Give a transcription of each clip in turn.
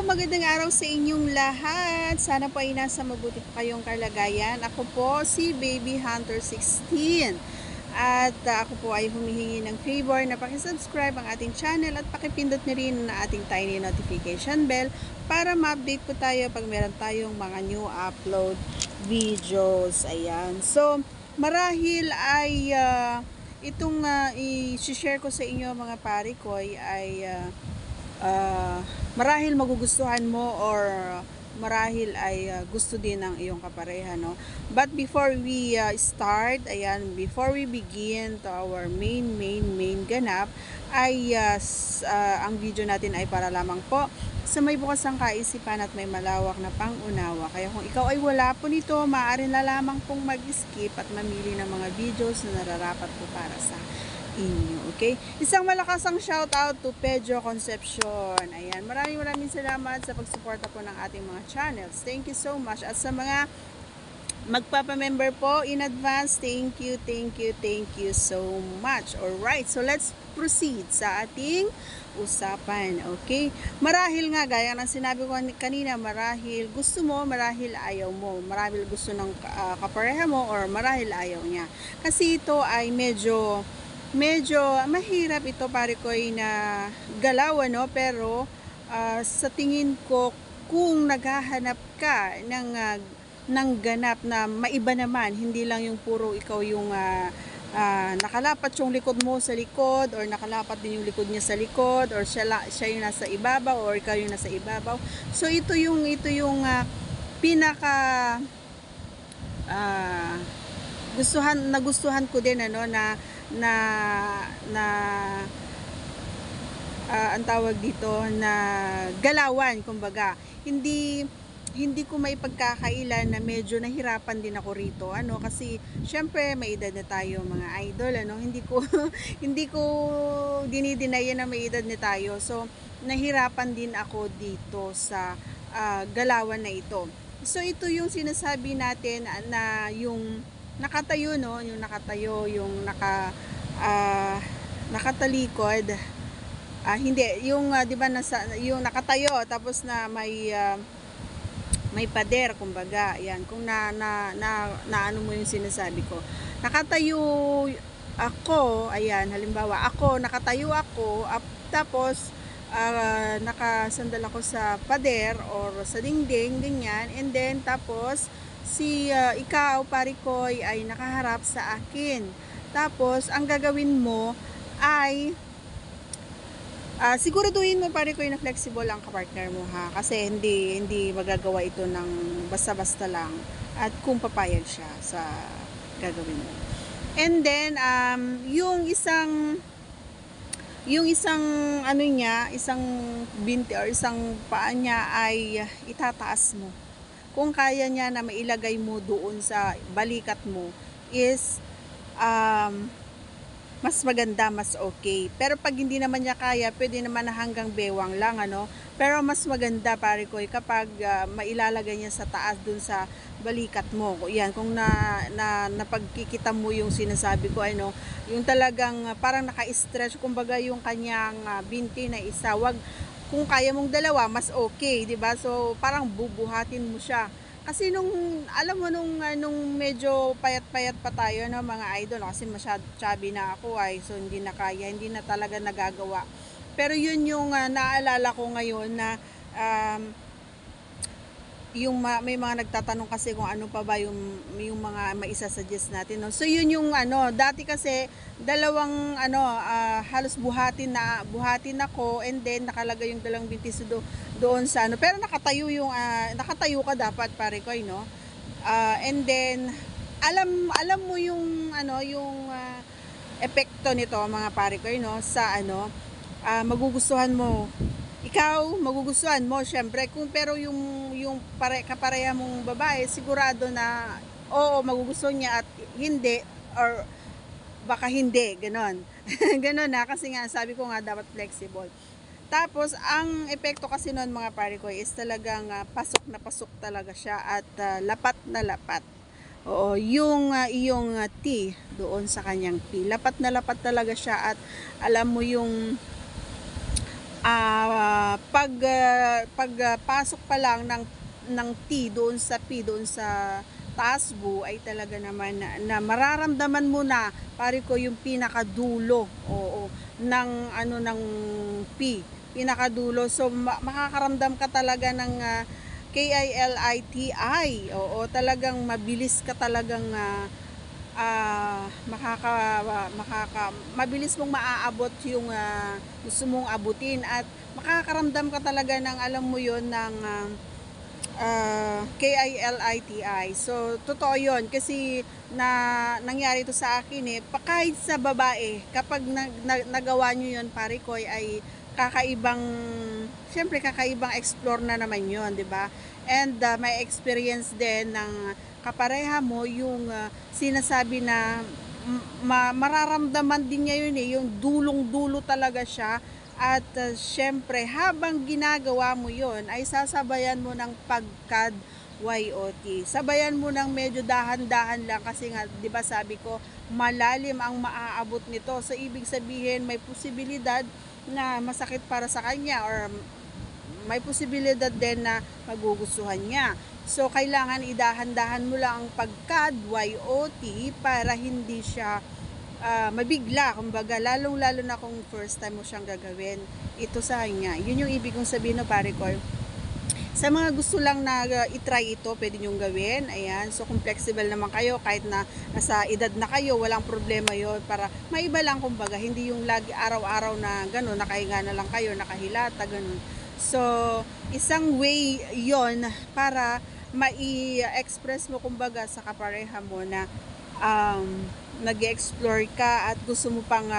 magandang araw sa inyong lahat. Sana po ay nasa mabuti po kayong kalagayan. Ako po si Baby Hunter 16. At ako po ay humihingi ng favor na pakisubscribe ang ating channel at pakipindot niyo rin na ating tiny notification bell para ma-update po tayo pag meron tayong mga new upload videos. Ayan. So, marahil ay itong i-share ko sa inyo mga pare ko ay marahil magugustuhan mo or marahil ay gusto din ng iyong kapareha, no? But before we start, ayan, before we begin to our main ganap, ay ang video natin ay para lamang po sa may bukas ang kaisipan at may malawak na pangunawa. Kaya kung ikaw ay wala po nito, maaari na lamang pong mag-skip at mamili ng mga videos na nararapat po para sa inyo, okay? Isang malakasang shout out to Pedro Concepcion. Ayan, maraming salamat sa pagsuporta po ng ating mga channels. Thank you so much. At sa mga magpapa-member po in advance, thank you so much. Alright, so let's proceed sa ating usapan, okay? Marahil nga, gaya ng sinabi ko kanina, marahil gusto mo, marahil ayaw mo. Marahil gusto ng kapareha mo or marahil ayaw niya. Kasi ito ay medyo mahirap ito pare ko na galaw, no? Pero sa tingin ko, kung naghahanap ka ng ganap na maiba naman, hindi lang yung puro ikaw yung nakalapat yung likod mo sa likod or nakalapat din yung likod niya sa likod or siya yung nasa ibabaw or ikaw yung nasa ibabaw. So ito yung pinaka nagustuhan ko din, ano, ang tawag dito na galawan, kumbaga. Hindi ko maipagkakailan na medyo nahirapan din ako rito, ano, kasi syempre may edad na tayo mga idol, ano, hindi ko dinidinayan na may edad na tayo. So nahirapan din ako dito sa galawan na ito. So ito yung sinasabi natin na yung nakatayo, no, yung nakatayo, yung nakatalikod, hindi yung 'di ba yung nakatayo tapos na may pader, kumbaga. Ayan, kung ano mo yung sinasabi ko. Nakatayo ako, ayan, halimbawa ako nakatayo ako, tapos nakasandal ako sa pader or sa dingding, ganyan, and then tapos ikaw, parikoy, ay nakaharap sa akin. Tapos, ang gagawin mo ay siguraduhin mo, parikoy, na flexible ang kapartner mo, ha? Kasi hindi magagawa ito ng basta-basta lang at kung papayag siya sa gagawin mo. And then, yung isang ano niya, isang binti or isang paa niya ay itataas mo. Kung kaya niya na mailagay mo doon sa balikat mo is mas maganda, mas okay. Pero pag hindi naman niya kaya, pwede naman na hanggang bewang lang, ano. Pero mas maganda, pare ko, kapag mailalagay niya sa taas doon sa balikat mo. Yan, kung napagkikita mo yung sinasabi ko, ano, yung talagang parang naka-stretch, kumbaga yung kanyang binti na isa. Kung kaya mong dalawa, mas okay, 'di ba? So parang bubuhatin mo siya. Kasi alam mo nung medyo payat-payat pa tayo, no, mga idol, kasi masyado chubby na ako ay, so hindi na kaya, hindi na talaga nagagawa. Pero yun yung naalala ko ngayon na may mga nagtatanong kasi kung ano pa ba yung mga maisa-suggest natin, no? So yun yung dati kasi dalawang halos buhatin ako, and then nakalagay yung dalawang bintis doon sa pero nakatayo ka dapat, pare ko, no? And then alam mo yung yung epekto nito, mga pare ko, no, sa magugustuhan mo. Ikaw, magugustuhan mo, syempre. Pero yung kapareha mong babae, sigurado na oo, magugustuhan niya at hindi, or baka hindi, ganon. Ganon na, kasi nga, sabi ko nga, dapat flexible. Tapos, ang epekto kasi nun, mga pare ko, is talagang pasok na pasok talaga siya at lapat na lapat. Oo, yung iyong T doon sa kanyang P. Lapat na lapat talaga siya at alam mo yung pag pasok pa lang ng T doon sa P, doon sa taasbo, ay talaga naman na mararamdaman mo na, pare ko, yung pinakadulo, oo, ng ng P, pinakadulo. So makakaramdam ka talaga ng KILITI, oo, talagang mabilis ka talagang mabilis mong maaabot yung gusto mong abutin, at makakaramdam ka talaga ng, alam mo yon, ng KILITI. So totoo yon, kasi nangyari to sa akin kahit sa babae, kapag nagawa nyo yon, pare ko, ay kakaibang, syempre kakaibang explore na naman yon, di ba? And may experience din ng kapareha mo yung sinasabi na mararamdaman din niya yun yung dulong-dulo talaga siya. At syempre, habang ginagawa mo yon, ay sasabayan mo ng pagkad YOT. Sabayan mo ng medyo dahan-dahan lang, kasi nga, 'di ba, sabi ko, malalim ang maaabot nito. So ibig sabihin, may posibilidad na masakit para sa kanya, or may posibilidad din na magugustuhan niya. So kailangan idahan-dahan mo lang ang pagkad YOT para hindi siya mabigla, kumbaga, lalong-lalo na kung first time mo siyang gagawin ito sa kanya. Yun yung ibig kong sabihin, no, pare ko. Sa mga gusto lang na itry ito, pwede nyong gawin. Ayan, so kung flexible naman kayo, kahit na nasa edad na kayo, walang problema yon, para maiba lang, kumbaga, hindi yung lagi araw-araw na gano'n, nakahiga na lang kayo, nakahilata, gano'n. So isang way yon para mai-express mo, kumbaga, sa kapareha mo na nag-explore ka at gusto mo pang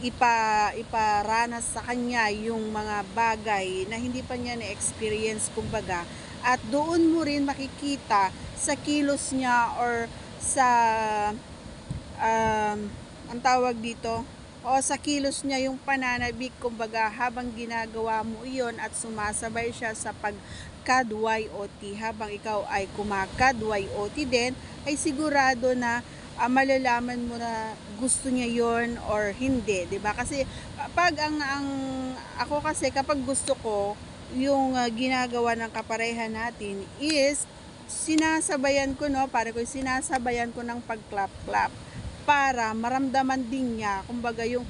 iparanas sa kanya yung mga bagay na hindi pa niya na-experience, kumbaga. At doon mo rin makikita sa kilos niya, or sa ang tawag dito, o sa kilos niya, yung pananabik, kumbaga, habang ginagawa mo iyon at sumasabay siya sa pagkad YOT, habang ikaw ay kumakad YOT din, ay sigurado na malalaman mo na gusto niya yon or hindi, 'di ba? Kasi pag ako kasi, kapag gusto ko yung ginagawa ng kapareha natin is sinasabayan ko, no, para ko sinasabayan ko ng pagklap-klap para maramdaman din niya, kumbaga, yung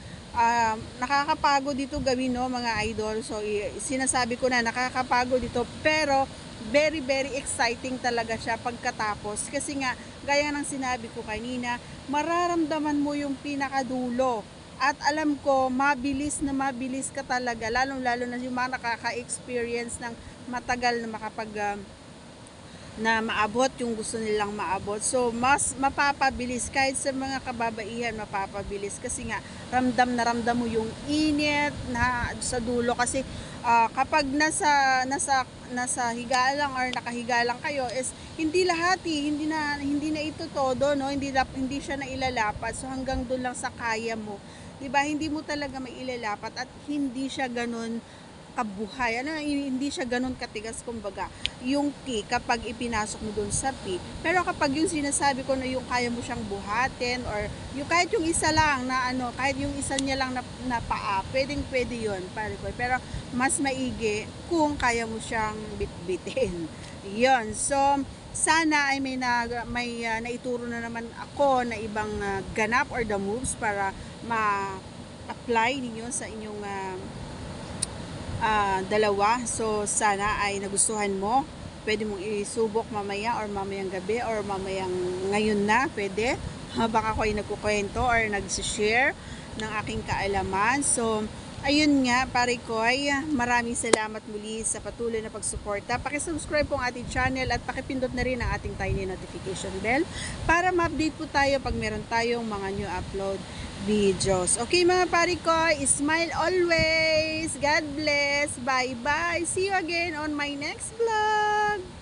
nakakapagod dito gawin, no, mga idol. So sinasabi ko na nakakapagod dito, pero very very exciting talaga siya pagkatapos, kasi nga, gaya ng sinabi ko kanina, mararamdaman mo yung pinakadulo, at alam ko mabilis na mabilis ka talaga, lalong lalo na yung mga nakaka-experience ng matagal na na maabot yung gusto nilang maabot. So mas mapapabilis, kahit sa mga kababaihan, mapapabilis, kasi nga ramdam na ramdam mo yung init na sa dulo. Kasi kapag nasa higa lang or nakahiga lang kayo, is hindi lahat hindi na ito todo, no, hindi siya na ilalapat. So hanggang doon lang sa kaya mo, 'di ba? Hindi mo talaga may ilalapat, at hindi siya ganun kabuhay, hindi siya ganun katigas, kumbaga, yung T kapag ipinasok mo dun sa P. Pero kapag yung sinasabi ko na yung kaya mo siyang buhatin, or yung kahit yung isa lang na kahit yung isa niya lang na paa, pwede yun, pare ko. Pero mas maigi kung kaya mo siyang bitbitin. Yun. So sana ay may naituro na naman ako na ibang ganap or the moves para ma-apply ninyo sa inyong dalawa. So sana ay nagustuhan mo. Pwede mong isubok mamaya, or mamayang gabi, or mamayang ngayon na, pwede, habang ako ay nagkukwento or nag-share ng aking kaalaman. So ayun nga, pare ko, ay maraming salamat muli sa patuloy na pagsuporta. Paki-subscribe po ang ating channel, at pakipindot na rin ang ating tiny notification bell para ma-update po tayo pag meron tayong mga new upload videos. Okay mga pare ko, smile always. God bless. Bye bye. See you again on my next vlog.